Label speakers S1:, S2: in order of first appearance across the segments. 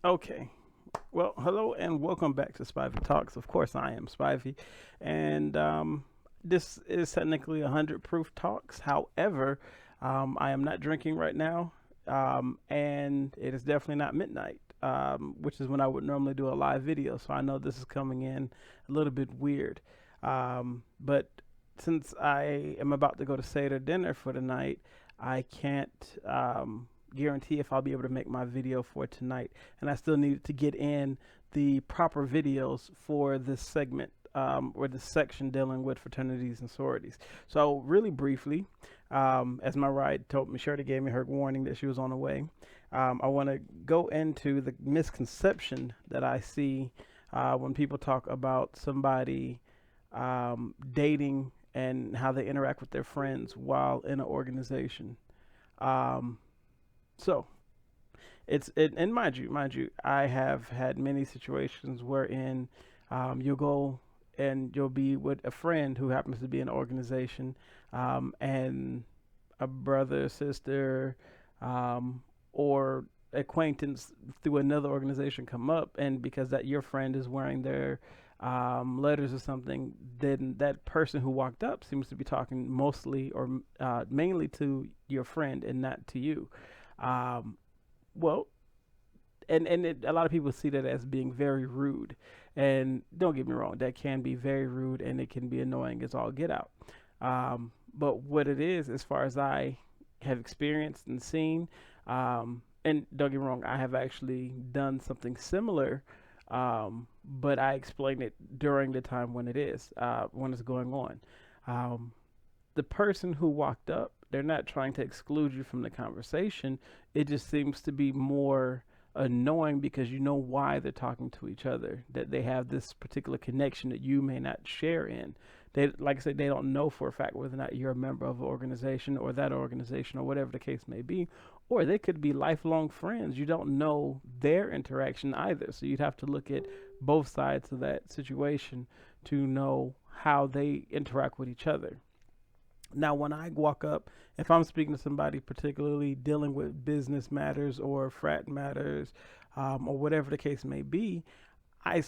S1: Okay. Well, hello and welcome back to Spivey Talks. Of course, I am Spivey, and this is technically 100 proof talks. However, I am not drinking right now, and it is definitely not midnight, which is when I would normally do a live video. So I know this is coming in a little bit weird, but since I am about to go to Seder dinner for the night, I can't guarantee if I'll be able to make my video for tonight, and I still need to get in the proper videos for this segment or this section dealing with fraternities and sororities. So, really briefly, as my ride told me, Shirley gave me her warning that she was on the way. I want to go into the misconception that I see when people talk about somebody dating and how they interact with their friends while in an organization. Um, so and mind you, I have had many situations wherein you'll go and you'll be with a friend who happens to be in an organization, and a brother, sister, or acquaintance through another organization come up, and because that your friend is wearing their letters or something, then that person who walked up seems to be talking mostly or mainly to your friend and not to you. Um, well, a lot of people see that as being very rude, and don't get me wrong, that can be very rude and it can be annoying as all get out. But what it is, as far as I have experienced and seen, and don't get me wrong, I have actually done something similar, but I explain it during the time when it's going on. Um, the person who walked up, they're not trying to exclude you from the conversation. It just seems to be more annoying because you know why they're talking to each other, that they have this particular connection that you may not share in. They, like I said, they don't know for a fact whether or not you're a member of an organization or that organization or whatever the case may be. Or they could be lifelong friends. You don't know their interaction either. So you'd have to look at both sides of that situation to know how they interact with each other. Now, when I walk up, if I'm speaking to somebody particularly dealing with business matters or frat matters, or whatever the case may be, I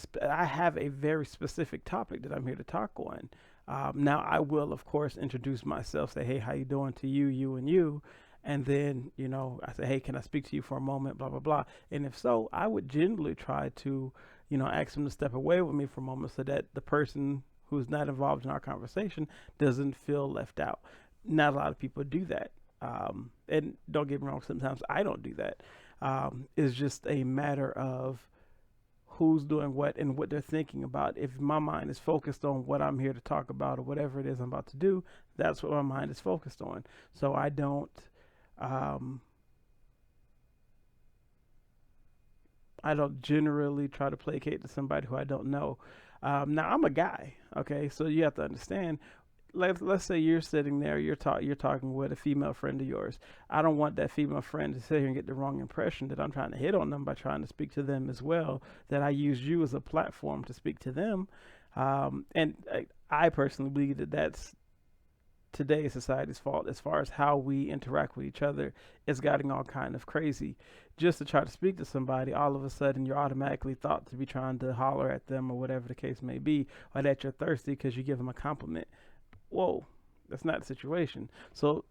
S1: have a very specific topic that I'm here to talk on. Now, I will, of course, introduce myself, say, hey, how you doing to you, you, and you. And then, I say, hey, can I speak to you for a moment, blah, blah, blah. And if so, I would generally try to, ask them to step away with me for a moment so that the person who's not involved in our conversation doesn't feel left out. Not a lot of people do that. And don't get me wrong, sometimes I don't do that. It's just a matter of who's doing what and what they're thinking about. If my mind is focused on what I'm here to talk about or whatever it is I'm about to do, that's what my mind is focused on. So um, I don't generally try to placate to somebody who I don't know. Now I'm a guy, okay, so you have to understand. Let's say you're sitting there, you're talking with a female friend of yours. I don't want that female friend to sit here and get the wrong impression that I'm trying to hit on them by trying to speak to them as well. That I use you as a platform to speak to them, and I personally believe that that's today's society's fault as far as how we interact with each other. It's gotten all kind of crazy. Just to try to speak to somebody, all of a sudden you're automatically thought to be trying to holler at them or whatever the case may be, or that you're thirsty because you give them a compliment. Whoa, that's not the situation. So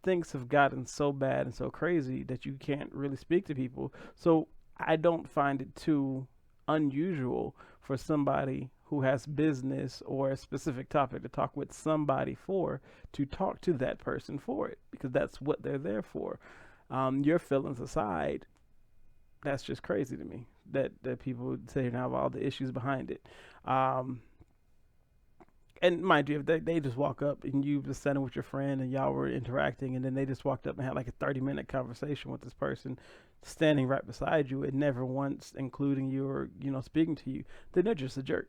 S1: things have gotten so bad and so crazy that you can't really speak to people. So I don't find it too unusual for somebody who has business or a specific topic to talk with somebody for to talk to that person for it, because that's what they're there for. Your feelings aside, that's just crazy to me that people would say now all the issues behind it. Um, and mind you, if they just walk up and you just sitting with your friend and y'all were interacting, and then they just walked up and had like a 30-minute conversation with this person standing right beside you and never once including you or speaking to you, then they're just a jerk.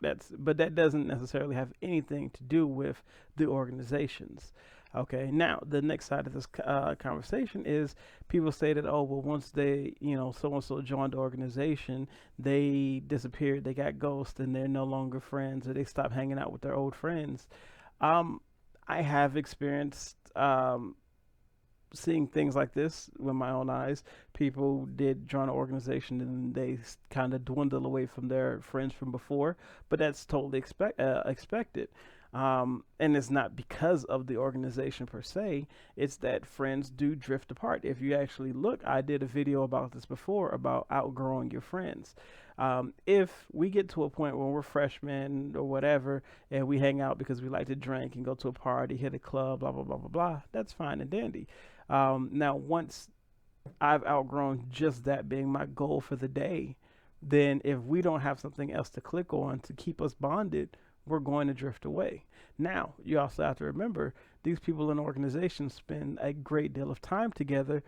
S1: But that doesn't necessarily have anything to do with the organizations. Okay, now the next side of this conversation is people say that, oh, well, once they, so and so joined the organization, they disappeared, they got ghosts, and they're no longer friends, or they stopped hanging out with their old friends. Um, I have experienced seeing things like this with my own eyes. People did join an organization and they kind of dwindle away from their friends from before, but that's totally expected. And it's not because of the organization per se, it's that friends do drift apart. If you actually look, I did a video about this before about outgrowing your friends. If we get to a point where we're freshmen or whatever, and we hang out because we like to drink and go to a party, hit a club, blah, blah, blah, blah, blah, that's fine and dandy. Now, once I've outgrown just that being my goal for the day, then if we don't have something else to click on to keep us bonded, we're going to drift away. Now, you also have to remember these people in organizations spend a great deal of time together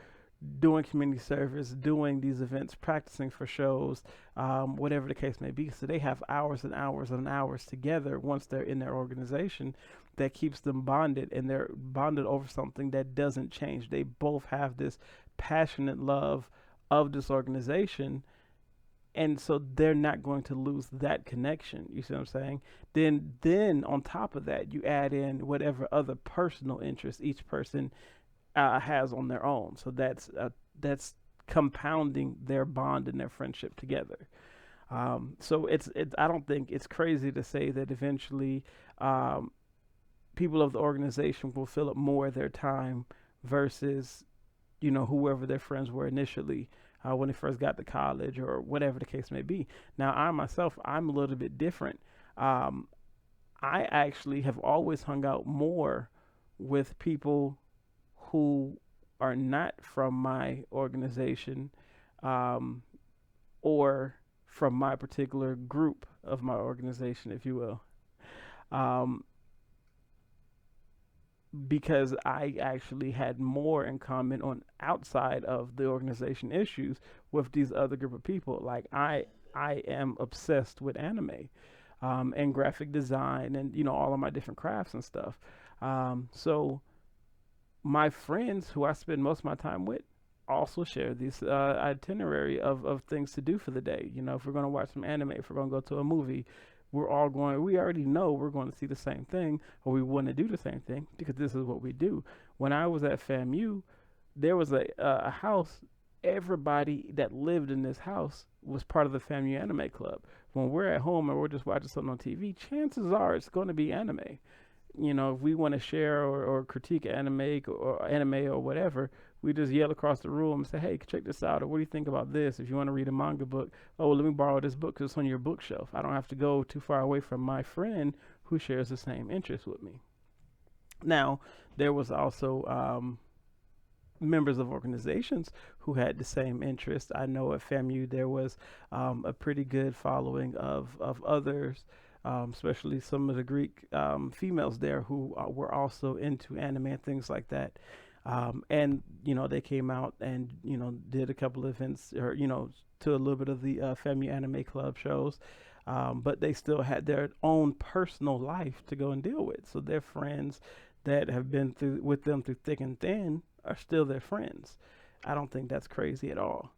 S1: doing community service, doing these events, practicing for shows, whatever the case may be. So they have hours and hours and hours together once they're in their organization that keeps them bonded, and they're bonded over something that doesn't change. They both have this passionate love of this organization, and so they're not going to lose that connection. You see what I'm saying? Then on top of that, you add in whatever other personal interests each person has on their own. So that's compounding their bond and their friendship together. So it's I don't think it's crazy to say that eventually people of the organization will fill up more of their time versus whoever their friends were initially when they first got to college or whatever the case may be. Now I myself, I'm a little bit different. I actually have always hung out more with people who are not from my organization, or from my particular group of my organization, if you will. Um, because I actually had more in common on outside of the organization issues with these other group of people. Like I am obsessed with anime, and graphic design, and all of my different crafts and stuff. So my friends who I spend most of my time with also share this itinerary of things to do for the day. If we're going to watch some anime, if we're going to go to a movie, we already know we're going to see the same thing, or we want to do the same thing because this is what we do. When I was at FAMU, there was a house. Everybody that lived in this house was part of the FAMU Anime Club. When we're at home and we're just watching something on TV, chances are it's going to be anime. If we want to share or critique anime or whatever, we just yell across the room and say, "Hey, check this out," or "What do you think about this?" If you want to read a manga book, "Oh, well, let me borrow this book because it's on your bookshelf." I don't have to go too far away from my friend who shares the same interest with me. Now, there was also members of organizations who had the same interest. I know at FAMU there was a pretty good following of others, especially some of the Greek females there who were also into anime and things like that. And they came out and did a couple of events, or to a little bit of the FAMU Anime Club shows. But they still had their own personal life to go and deal with. So their friends that have been through with them through thick and thin are still their friends. I don't think that's crazy at all.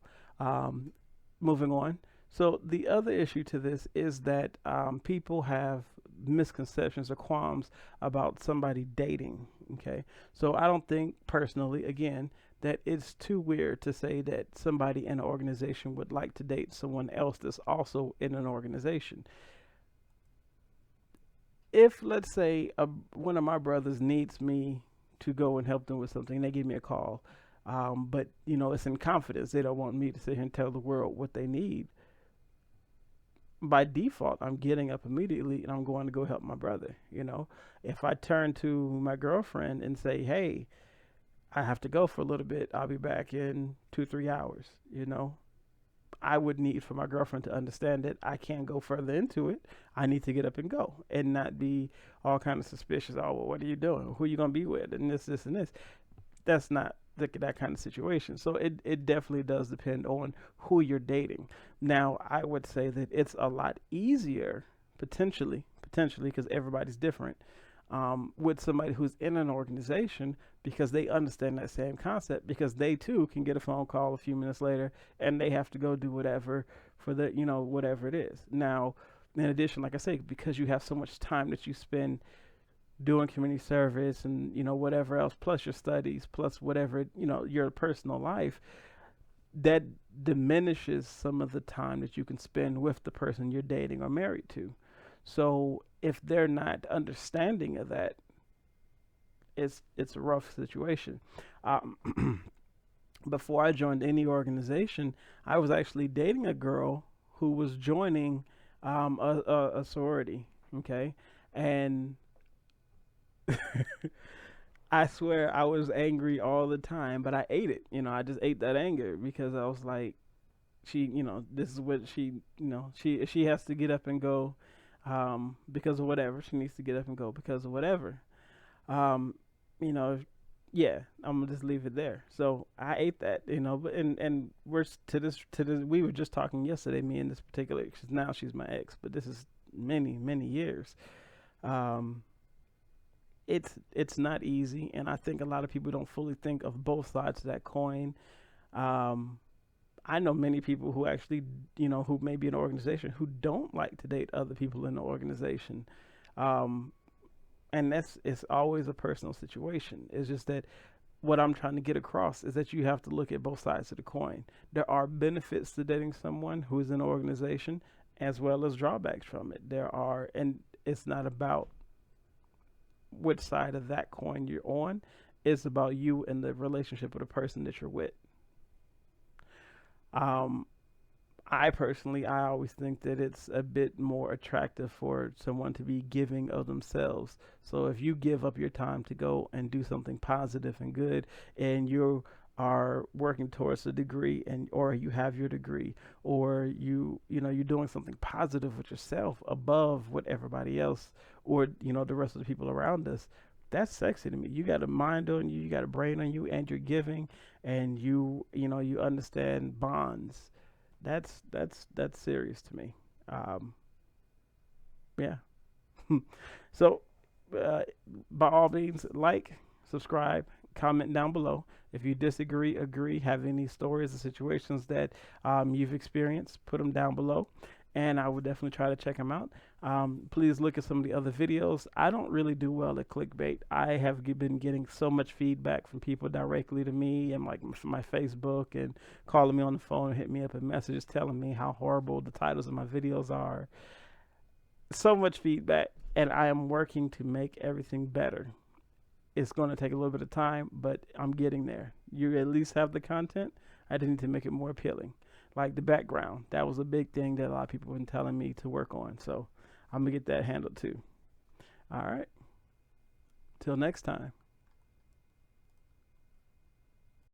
S1: Moving on. So the other issue to this is that people have misconceptions or qualms about somebody dating. Okay, so I don't think personally, again, that it's too weird to say that somebody in an organization would like to date someone else that's also in an organization. If, let's say, one of my brothers needs me to go and help them with something, they give me a call, but it's in confidence. They don't want me to sit here and tell the world what they need. By default, I'm getting up immediately and I'm going to go help my brother. If I turn to my girlfriend and say, "Hey, I have to go for a little bit. I'll be back in 2, 3 hours," I would need for my girlfriend to understand that I can't go further into it. I need to get up and go and not be all kind of suspicious. "Oh, well, what are you doing? Who are you going to be with?" And this, and this. That's not that kind of situation. So it definitely does depend on who you're dating. Now, I would say that it's a lot easier, potentially, because everybody's different, with somebody who's in an organization, because they understand that same concept, because they too can get a phone call a few minutes later and they have to go do whatever for whatever it is. Now, in addition, like I say, because you have so much time that you spend doing community service and whatever else, plus your studies, plus whatever your personal life, that diminishes some of the time that you can spend with the person you're dating or married to. So if they're not understanding of that, it's a rough situation. Um, Before I joined any organization, I was actually dating a girl who was joining a sorority. Okay, and I swear I was angry all the time, but I ate it. I just ate that anger because I was like, this is what she has to get up and go, because of whatever. She needs to get up and go because of whatever. Um, you know, yeah, I'm gonna just leave it there. So I ate that, but and to this. We were just talking yesterday, me and this particular, because now she's my ex, but this is many years. Um, it's not easy, and I think a lot of people don't fully think of both sides of that coin. Um, I know many people who actually, who may be in an organization who don't like to date other people in the organization. Um, and it's always a personal situation. It's just that what I'm trying to get across is that you have to look at both sides of the coin. There are benefits to dating someone who is in an organization as well as drawbacks from it. There are, and it's not about which side of that coin you're on. It's about you and the relationship of the person that you're with. Um, I personally, I always think that it's a bit more attractive for someone to be giving of themselves. So if you give up your time to go and do something positive and good, and you are working towards a degree, and or you have your degree, or you're doing something positive with yourself above what everybody else or the rest of the people around us. That's sexy to me. You got a mind on you, you got a brain on you, and you're giving, and you understand bonds. That's serious to me. Um, yeah. So, uh, by all means, like, subscribe, comment down below. If you disagree, agree, have any stories or situations that you've experienced, put them down below, and I would definitely try to check them out. Please look at some of the other videos. I don't really do well at clickbait. I have been getting so much feedback from people directly to me and like from my Facebook, and calling me on the phone and hit me up in messages telling me how horrible the titles of my videos are. So much feedback, and I am working to make everything better. It's going to take a little bit of time, but I'm getting there. You at least have the content. I just need to make it more appealing. Like the background, that was a big thing that a lot of people have been telling me to work on. So I'm going to get that handled too. All right. Till next time.